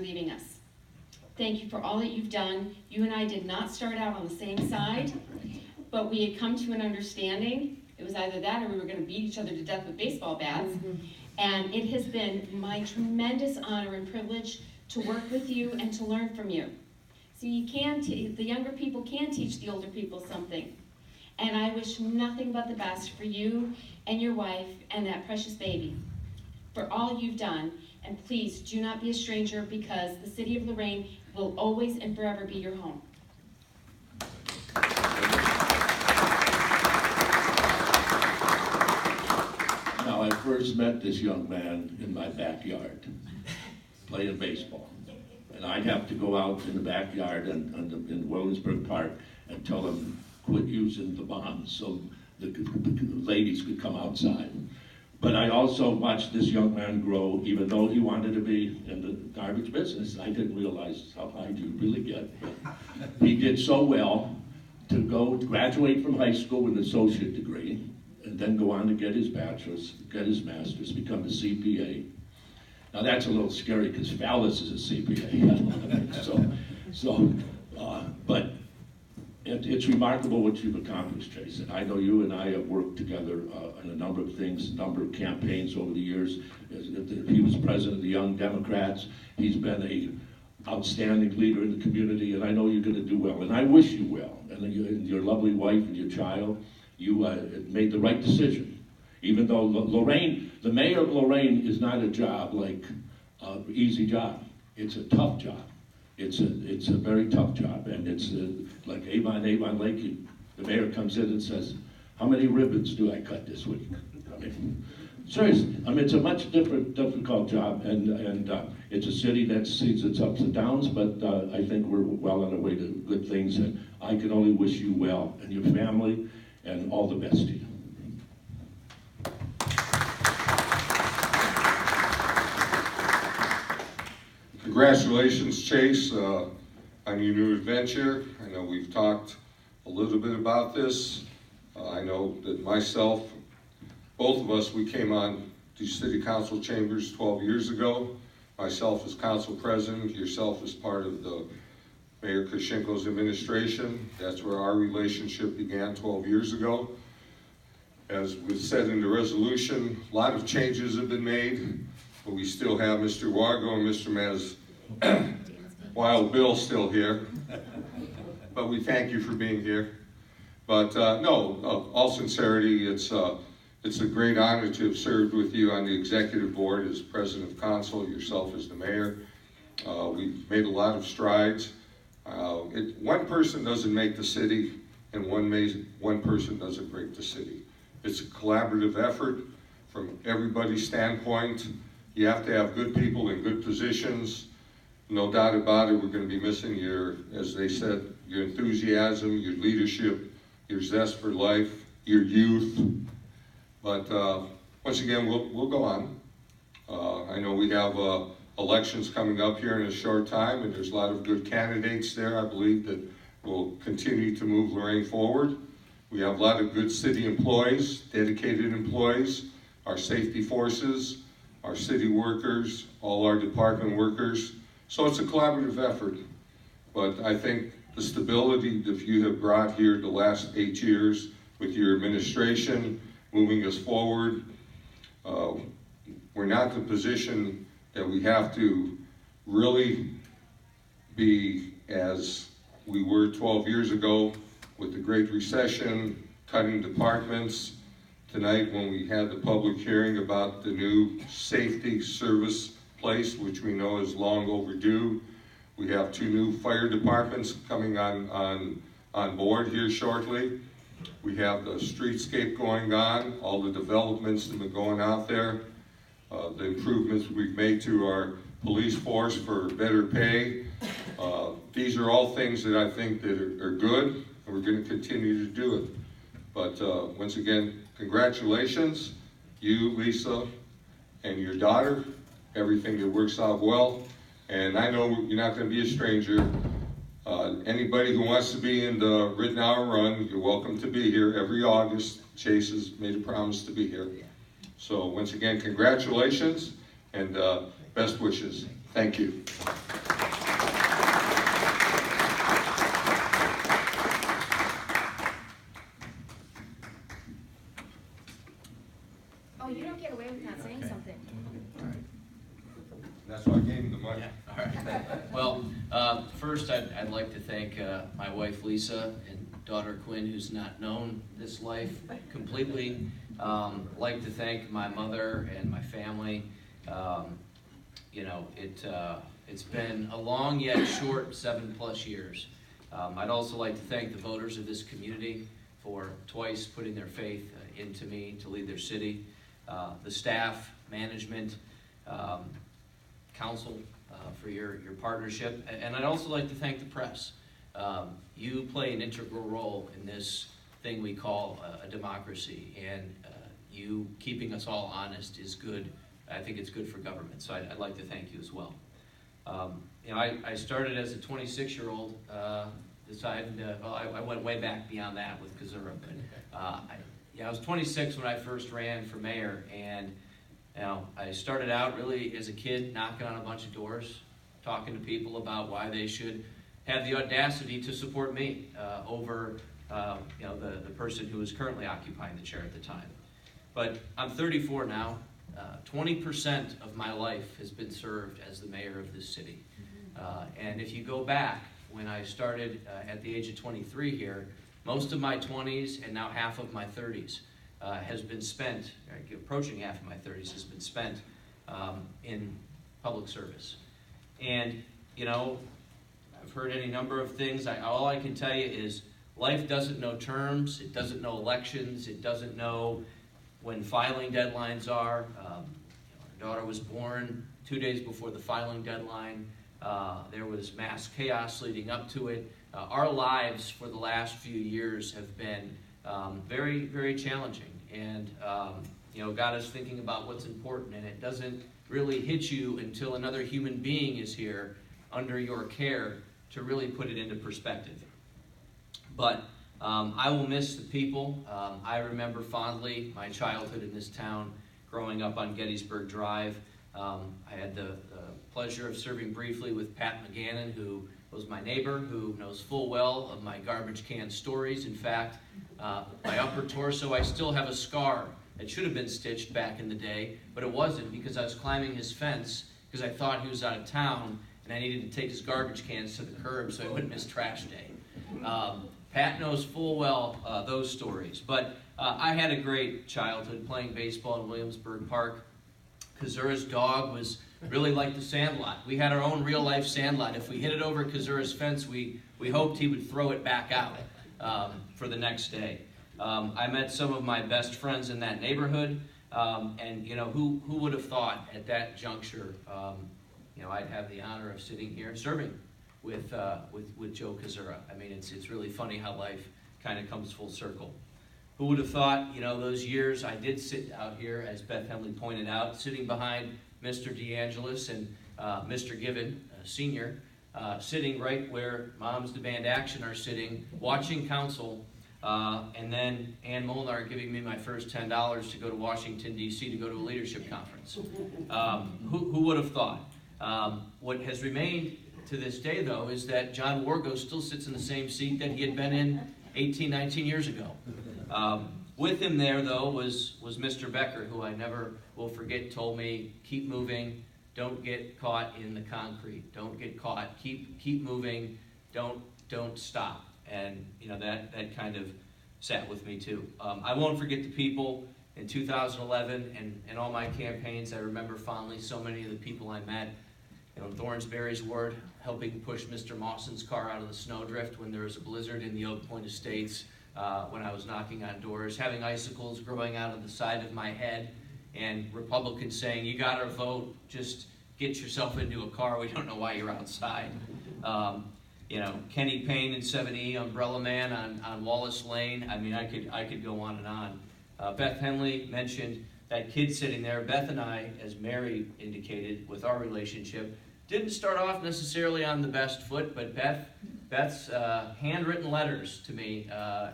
leaving us. Thank you for all that you've done. You and I did not start out on the same side, but we had come to an understanding. It was either that or we were going to beat each other to death with baseball bats. And it has been my tremendous honor and privilege to work with you and to learn from you. So you can, the younger people can teach the older people something. And I wish nothing but the best for you and your wife and that precious baby, for all you've done. And please do not be a stranger, because the city of Lorain will always and forever be your home. Now, I first met this young man in my backyard, playing baseball. And I'd have to go out in the backyard in Williamsburg Park and tell him, quit using the bonds so the ladies could come outside. But I also watched this young man grow, even though he wanted to be in the garbage business. I didn't realize how high you really get. But he did so well to go graduate from high school with an associate degree, and then go on to get his bachelor's, get his master's, become a CPA. Now that's a little scary because Fallis is a CPA. But it's remarkable what you've accomplished, Chase. And I know you and I have worked together on a number of things, a number of campaigns over the years. He was president of the Young Democrats. He's been an outstanding leader in the community, and I know you're going to do well. And I wish you well. And your lovely wife and your child, you made the right decision. Even though Lorain, the mayor of Lorain is not a job like an easy job. It's a tough job. It's a very tough job, and it's like Avon Lake. The mayor comes in and says, "How many ribbons do I cut this week?" I mean, seriously. I mean, it's a much difficult job, and it's a city that sees its ups and downs. But I think we're well on our way to good things, and I can only wish you well and your family, and all the best to you. Congratulations, Chase, on your new adventure. I know we've talked a little bit about this. I know that myself, both of us, we came on to City Council chambers 12 years ago. Myself as council president, yourself as part of the Mayor Krashenko's administration. That's where our relationship began 12 years ago. As was said in the resolution, a lot of changes have been made, but we still have Mr. Wargo and Mr. Maz Wild Bill still here. But we thank you for being here. But no, all sincerity, it's a great honor to have served with you on the executive board as president of council, yourself as the mayor. We've made a lot of strides. One person doesn't make the city, and one person doesn't break the city. It's a collaborative effort from everybody's standpoint. You have to have good people in good positions. No doubt about it, we're going to be missing your, as they said, your enthusiasm, your leadership, your zest for life, your youth. But once again, we'll go on. I know we have elections coming up here in a short time, and there's a lot of good candidates there, I believe, that will continue to move Lorain forward. We have a lot of good city employees, dedicated employees, our safety forces, our city workers, all our department workers. So it's a collaborative effort. But I think the stability that you have brought here the last 8 years with your administration, moving us forward, we're not in a position that we have to really be as we were 12 years ago with the Great Recession, cutting departments. Tonight, when we had the public hearing about the new safety service place, which we know is long overdue, we have 2 new fire departments coming on board here shortly. We have the streetscape going on, all the developments that have been going out there, the improvements we've made to our police force for better pay. These are all things that I think that are good, and we're going to continue to do it. But once again, congratulations, you, Lisa, and your daughter. Everything that works out well. And I know you're not going to be a stranger. Anybody who wants to be in the Ritenauer run, you're welcome to be here every August. Chase has made a promise to be here. So once again, congratulations and best wishes. Thank you. Oh, you don't get away with not saying something. That's why I gave him the mic. Yeah, all right. Well, first I'd like to thank my wife Lisa and daughter Quinn, who's not known this life completely. Like to thank my mother and my family. You know, it's been a long yet short 7+ years. I'd also like to thank the voters of this community for twice putting their faith into me to lead their city. The staff, management, council for your partnership. And I'd also like to thank the press. You play an integral role in this thing we call a democracy, and you keeping us all honest is good. I think it's good for government, so I'd like to thank you as well. You know, I started as a 26-year-old, decided, well, I went way back beyond that with Kazura, but I was 26 when I first ran for mayor, and you know, I started out really as a kid knocking on a bunch of doors, talking to people about why they should have the audacity to support me over you know, the person who is currently occupying the chair at the time. But I'm 34 now. 20% of my life has been served as the mayor of this city. And if you go back, when I started at the age of 23 here, most of my 20s and now half of my 30s has been spent, approaching half of my 30s has been spent in public service. And, you know, I've heard any number of things. All I can tell you is life doesn't know terms, it doesn't know elections, it doesn't know when filing deadlines are. Our daughter was born 2 days before the filing deadline. There was mass chaos leading up to it. Our lives for the last few years have been very, very challenging, and you know, got us thinking about what's important, and it doesn't really hit you until another human being is here under your care to really put it into perspective. But I will miss the people. I remember fondly my childhood in this town, growing up on Gettysburg Drive. I had the pleasure of serving briefly with Pat McGannon, who was my neighbor, who knows full well of my garbage can stories. In fact, my upper torso, I still have a scar. It should have been stitched back in the day, but it wasn't, because I was climbing his fence because I thought he was out of town and I needed to take his garbage cans to the curb so he wouldn't miss trash day. Pat knows full well those stories. But I had a great childhood playing baseball in Williamsburg Park. Kazura's dog was really like the sandlot. We had our own real-life sandlot. If we hit it over Kazura's fence, we hoped he would throw it back out for the next day. I met some of my best friends in that neighborhood, and you know, who would have thought at that juncture, you know, I'd have the honor of sitting here serving with Joe Kazura. I mean, it's really funny how life kind of comes full circle. Who would have thought, you know, those years I did sit out here, as Beth Henley pointed out, sitting behind Mr. DeAngelis and Mr. Given, Sr., sitting right where Moms Demand Action are sitting, watching council, and then Ann Molnar giving me my first $10 to go to Washington, D.C. to go to a leadership conference. Who would have thought? What has remained to this day, though, is that John Wargo still sits in the same seat that he had been in 18, 19 years ago. With him there, though, was Mr. Becker, who I never will forget, told me, keep moving, don't get caught in the concrete, don't get caught, keep moving, don't stop. And you know, that kind of sat with me too. I won't forget the people in 2011 and all my campaigns. I remember fondly so many of the people I met. You know, Thornsberry's ward, helping push Mr. Mawson's car out of the snowdrift when there was a blizzard in the Oak Point Estates, when I was knocking on doors, having icicles growing out of the side of my head, and Republicans saying, you got our vote, just get yourself into a car, we don't know why you're outside. You know, Kenny Payne and 7E, Umbrella Man on Wallace Lane. I mean, I could go on and on. Beth Henley mentioned that kid sitting there. Beth and I, as Mary indicated with our relationship, didn't start off necessarily on the best foot, but Beth's handwritten letters to me,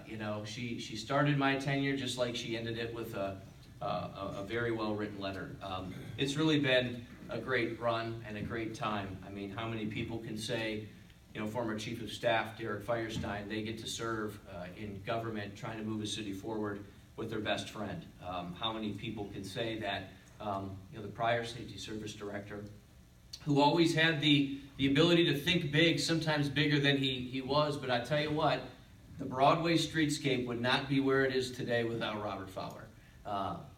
you know, she started my tenure just like she ended it with a very well-written letter. It's really been a great run and a great time. I mean, how many people can say, you know, former Chief of Staff Derek Firestein, they get to serve in government trying to move a city forward with their best friend? How many people can say that, you know, the prior Safety Service Director, who always had the ability to think big, sometimes bigger than he was, but I tell you what, the Broadway streetscape would not be where it is today without Robert Fowler.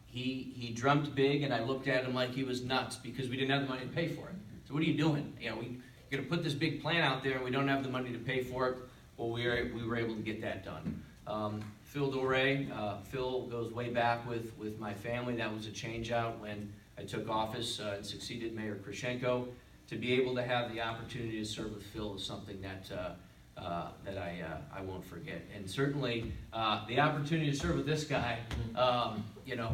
He dreamt big, and I looked at him like he was nuts because we didn't have the money to pay for it. So what are you doing? You know, we're going to put this big plan out there, and we don't have the money to pay for it. Well, we were able to get that done. Phil Doré, Phil goes way back with my family. That was a change out when I took office and succeeded Mayor Krashenko. To be able to have the opportunity to serve with Phil is something that I won't forget. And certainly the opportunity to serve with this guy, you know,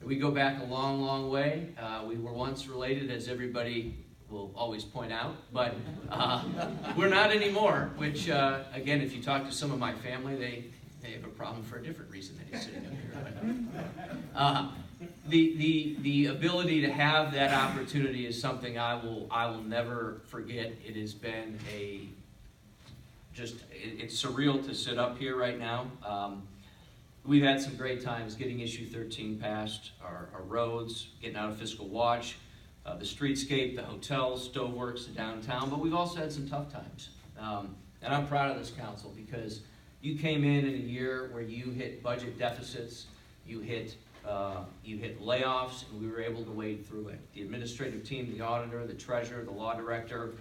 we go back a long, long way. We were once related, as everybody will always point out, but we're not anymore, which, again, if you talk to some of my family, they have a problem for a different reason than he's sitting up here. The ability to have that opportunity is something I will never forget. It has been it's surreal to sit up here right now. We've had some great times getting issue 13 passed, our roads, getting out of fiscal watch, the streetscape, the hotels, Stoveworks, the downtown, but we've also had some tough times. And I'm proud of this council because you came in a year where you hit budget deficits, you hit layoffs, and we were able to wade through it. The administrative team, the auditor, the treasurer, the law director,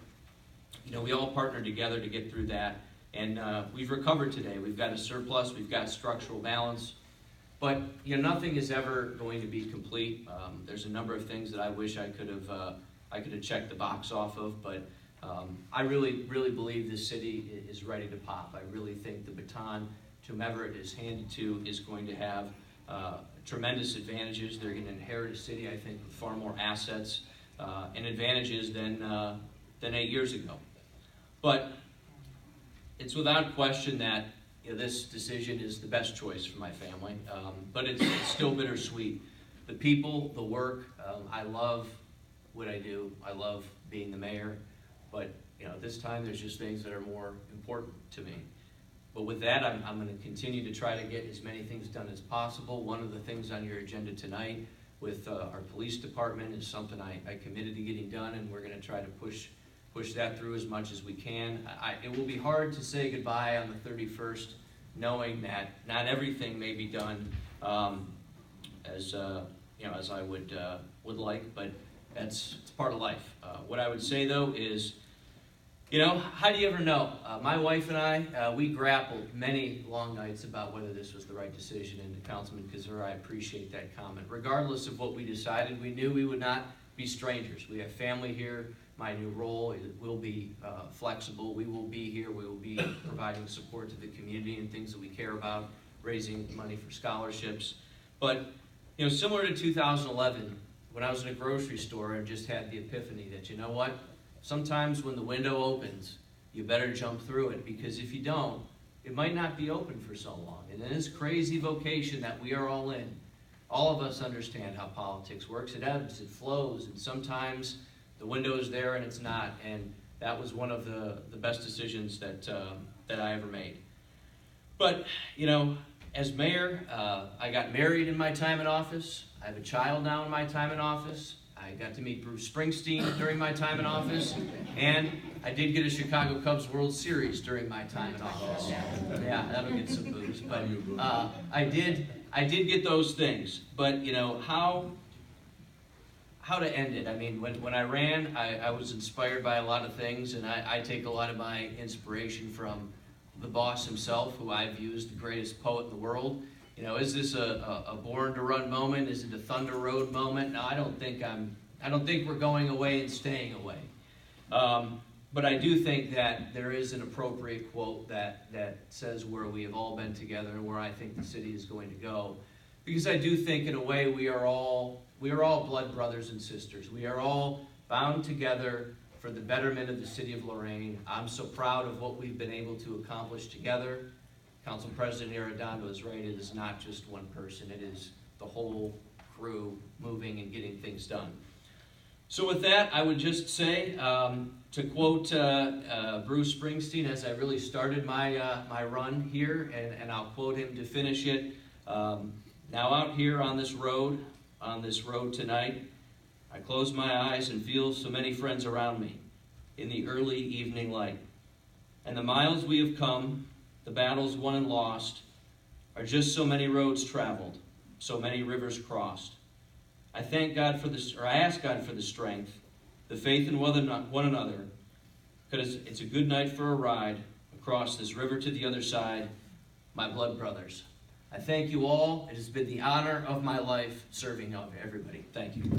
you know, we all partnered together to get through that. And we've recovered today. We've got a surplus, we've got structural balance. But, you know, nothing is ever going to be complete. There's a number of things that I wish I could have checked the box off of, but I really, really believe this city is ready to pop. I really think the baton to whomever it is handed to is going to have tremendous advantages. They're going to inherit a city, I think, with far more assets and advantages than 8 years ago. But it's without question that, you know, this decision is the best choice for my family, but it's still bittersweet. The people, the work, I love what I do. I love being the mayor, but, you know, this time there's just things that are more important to me. But with that, I'm going to continue to try to get as many things done as possible. One of the things on your agenda tonight with our police department is something I committed to getting done, and we're going to try to push that through as much as we can. It will be hard to say goodbye on the 31st, knowing that not everything may be done as you know, as I would like, but it's part of life. What I would say though is, you know, how do you ever know? My wife and I, we grappled many long nights about whether this was the right decision, and to Councilman Kazura, I appreciate that comment. Regardless of what we decided, we knew we would not be strangers. We have family here. My new role will be flexible. We will be here. We will be providing support to the community and things that we care about, raising money for scholarships. But, you know, similar to 2011, when I was in a grocery store and just had the epiphany that, you know what, sometimes when the window opens, you better jump through it, because if you don't, it might not be open for so long. And in this crazy vocation that we are all in, all of us understand how politics works. It ebbs, it flows, and sometimes the window is there and it's not, and that was one of the best decisions that I ever made. But, you know, as mayor, I got married in my time in office. I have a child now in my time in office. I got to meet Bruce Springsteen during my time in office, and I did get a Chicago Cubs World Series during my time in office. Yeah, that'll get some booze, but I did get those things. But, you know, how to end it. I mean, when I ran, I was inspired by a lot of things, and I take a lot of my inspiration from the boss himself, who I view as the greatest poet in the world. You know, is this a born to run moment? Is it a Thunder Road moment? No, I don't think we're going away and staying away. But I do think that there is an appropriate quote that says where we have all been together and where I think the city is going to go. Because I do think, in a way, we are all blood brothers and sisters. We are all bound together for the betterment of the city of Lorain. I'm so proud of what we've been able to accomplish together. Council President Arredondo is right. It is not just one person. It is the whole crew moving and getting things done. So with that, I would just say, to quote Bruce Springsteen, as I really started my run here, and I'll quote him to finish it. Now out here on this road tonight, I close my eyes and feel so many friends around me in the early evening light. And the miles we have come, the battles won and lost, are just so many roads traveled, so many rivers crossed. I thank God for this, or I ask God for the strength, the faith in one another, because it's a good night for a ride across this river to the other side, my blood brothers. I thank you all. It has been the honor of my life serving everybody. Thank you.